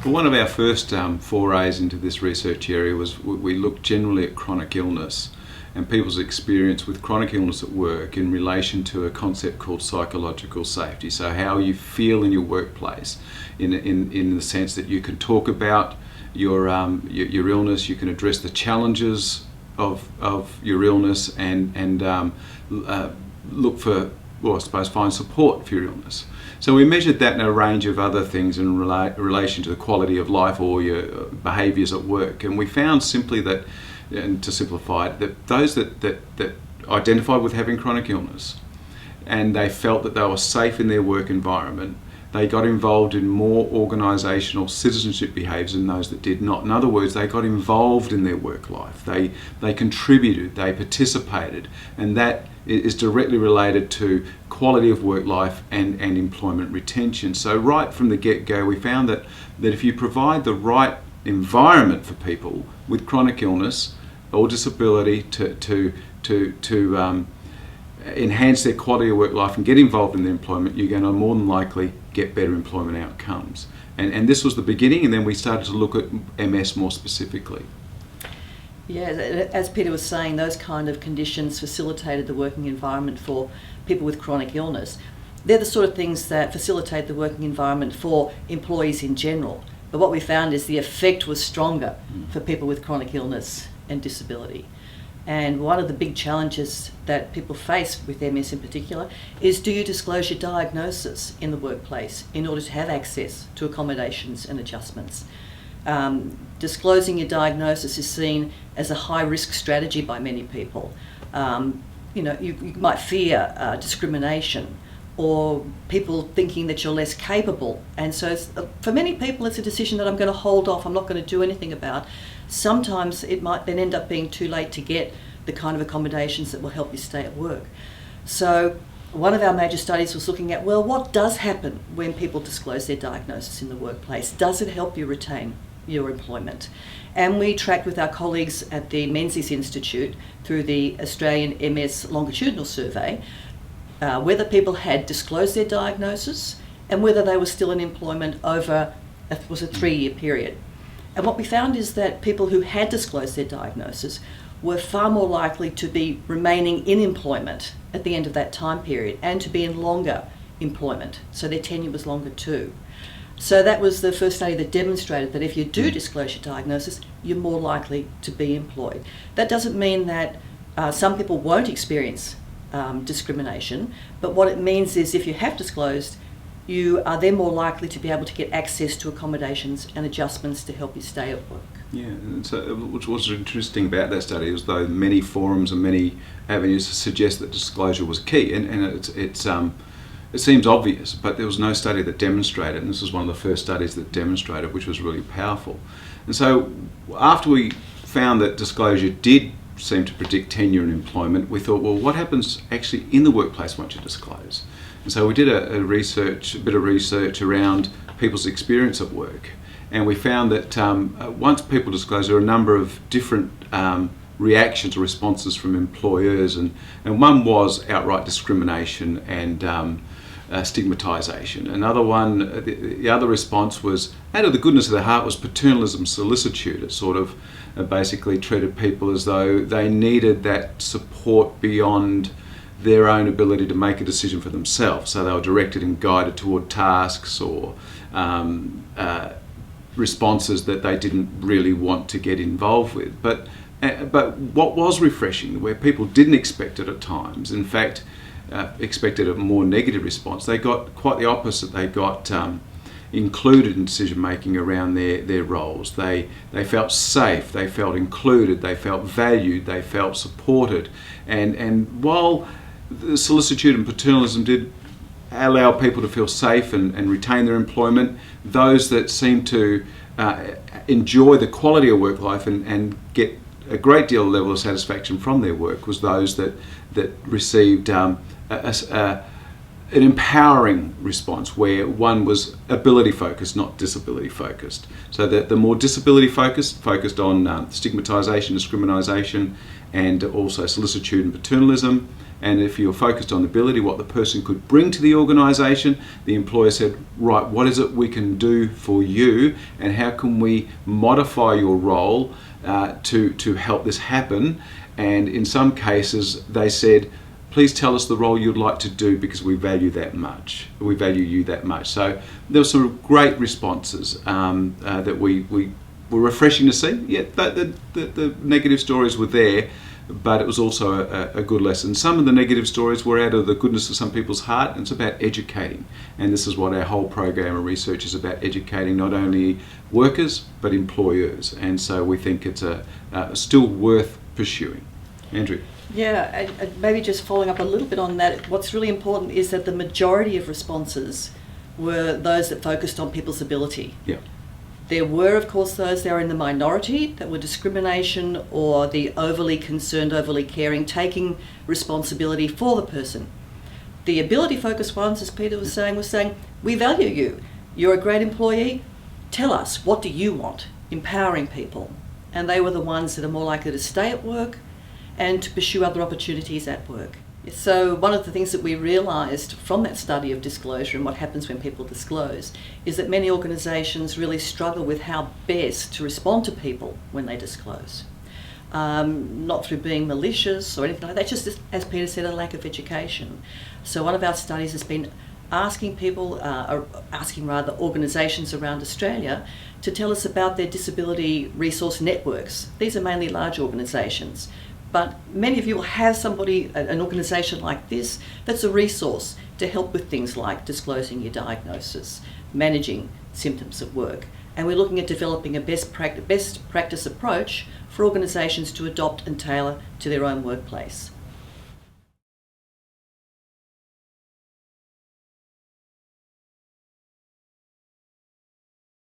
Well, one of our first forays into this research area was we looked generally at chronic illness and people's experience with chronic illness at work in relation to a concept called psychological safety. So how you feel in your workplace, in the sense that you can talk about your illness, you can address the challenges of your illness, and look for, well, I suppose, find support for your illness. So we measured that in a range of other things in relation to the quality of life or your behaviours at work, and we found simply that, and to simplify it, that those that identified with having chronic illness and they felt that they were safe in their work environment, they got involved in more organisational citizenship behaviours than those that did not. In other words, they got involved in their work life. They contributed, they participated, and that is directly related to quality of work life and employment retention. So right from the get-go, we found that if you provide the right environment for people with chronic illness or disability to enhance their quality of work life and get involved in their employment, you're going to more than likely get better employment outcomes. And this was the beginning, and then we started to look at MS more specifically. Yeah, as Peter was saying, those kind of conditions facilitated the working environment for people with chronic illness. They're the sort of things that facilitate the working environment for employees in general. But what we found is the effect was stronger for people with chronic illness and disability. And one of the big challenges that people face with MS in particular is, do you disclose your diagnosis in the workplace in order to have access to accommodations and adjustments? Disclosing your diagnosis is seen as a high-risk strategy by many people. You might fear discrimination or people thinking that you're less capable. And so for many people, it's a decision that I'm going to hold off, I'm not going to do anything about. Sometimes it might then end up being too late to get the kind of accommodations that will help you stay at work. So one of our major studies was looking at, well, what does happen when people disclose their diagnosis in the workplace? Does it help you retain your employment? And we tracked with our colleagues at the Menzies Institute through the Australian MS Longitudinal Survey whether people had disclosed their diagnosis and whether they were still in employment over a 3-year period. And what we found is that people who had disclosed their diagnosis were far more likely to be remaining in employment at the end of that time period and to be in longer employment, so their tenure was longer too. So that was the first study that demonstrated that if you do disclose your diagnosis, you're more likely to be employed. That doesn't mean that some people won't experience discrimination, but what it means is if you have disclosed, you are then more likely to be able to get access to accommodations and adjustments to help you stay at work. Yeah, and so which was interesting about that study is though many forums and many avenues suggest that disclosure was key, and it seems obvious, but there was no study that demonstrated, and this was one of the first studies that demonstrated, which was really powerful. And so after we found that disclosure did seem to predict tenure and employment, we thought, well, what happens actually in the workplace once you disclose? And so we did a bit of research around people's experience at work, and we found that once people disclose, there are a number of different reactions or responses from employers, and one was outright discrimination and stigmatisation. Another one, the other response was, out of the goodness of their heart, was paternalism solicitude. It sort of basically treated people as though they needed that support beyond their own ability to make a decision for themselves. So they were directed and guided toward tasks or responses that they didn't really want to get involved with. But what was refreshing, where people didn't expect it at times, in fact, expected a more negative response, they got quite the opposite. They got included in decision making around their roles. They felt safe, they felt included, they felt valued, they felt supported. And while the solicitude and paternalism did allow people to feel safe and retain their employment, those that seemed to enjoy the quality of work life and get a great deal of level of satisfaction from their work was those that received a an empowering response where one was ability focused, not disability focused. So that the more disability focused on stigmatisation, discrimination, and also solicitude and paternalism. And if you're focused on ability, what the person could bring to the organisation, the employer said, right, what is it we can do for you, and how can we modify your role to help this happen? And in some cases, they said, please tell us the role you'd like to do because we value that much. We value you that much. So there were some great responses that we were refreshing to see. Yeah, the negative stories were there, but it was also a good lesson. Some of the negative stories were out of the goodness of some people's heart, and it's about educating. And this is what our whole program of research is about, educating not only workers, but employers. And so we think it's still worth pursuing. Andrea? Yeah, and maybe just following up a little bit on that, what's really important is that the majority of responses were those that focused on people's ability. Yeah. There were, of course, those that were in the minority that were discrimination or the overly concerned, overly caring, taking responsibility for the person. The ability-focused ones, as Peter was saying, we value you. You're a great employee. Tell us, what do you want? Empowering people. And they were the ones that are more likely to stay at work and to pursue other opportunities at work. So one of the things that we realised from that study of disclosure and what happens when people disclose is that many organisations really struggle with how best to respond to people when they disclose. Not through being malicious or anything like that, just as Peter said, a lack of education. So one of our studies has been asking organisations around Australia to tell us about their disability resource networks. These are mainly large organisations. But many of you will have somebody, an organisation like this, that's a resource to help with things like disclosing your diagnosis, managing symptoms at work. And we're looking at developing a best practice approach for organisations to adopt and tailor to their own workplace.